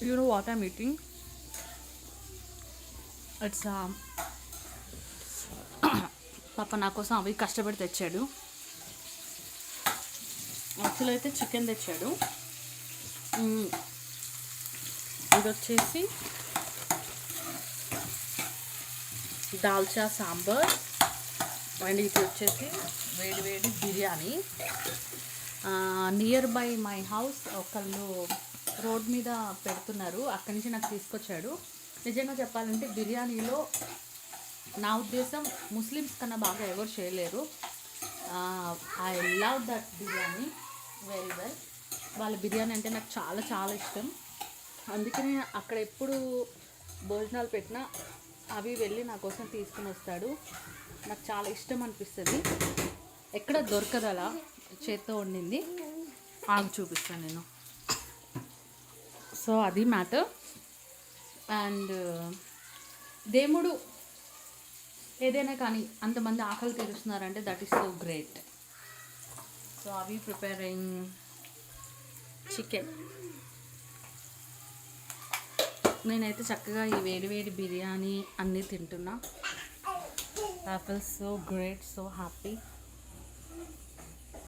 You know what I'm eating? It's పాప నా కోసం అవి కష్టపడి తెచ్చాడు. యాక్చువల్ అయితే చికెన్ తెచ్చాడు. ఇది వచ్చేసి దాల్చా సాంబార్ అండ్ ఇది వచ్చేసి వేడి వేడి biryani. Near by my house ఒకళ్ళు రోడ్ మీద పెడుతున్నారు, అక్కడి నుంచి నాకు తీసుకొచ్చాడు. నిజంగా చెప్పాలంటే బిర్యానీలో నా ఉద్దేశం ముస్లిమ్స్ కన్నా బాగా ఎవరు చేయలేరు. I love that biryani very well. వాళ్ళ బిర్యానీ అంటే నాకు చాలా చాలా ఇష్టం. అందుకనే అక్కడ ఎప్పుడు భోజనాలు పెట్టినా అవి వెళ్ళి నా కోసం తీసుకుని వస్తాడు. నాకు చాలా ఇష్టం అనిపిస్తుంది. ఎక్కడ దొరకదు అలా చేత్తో వండింది. ఆగు చూపిస్తాను నేను. సో అది మ్యాటర్. అండ్ దేవుడు ఏదైనా కానీ అంతమంది ఆకలి తీరుస్తున్నారంటే that is so great. So అవి ప్రిపేరింగ్ చికెన్. నేనైతే చక్కగా ఈ వేడి వేడి బిర్యానీ అన్నీ తింటున్నా. I feel so great, so happy.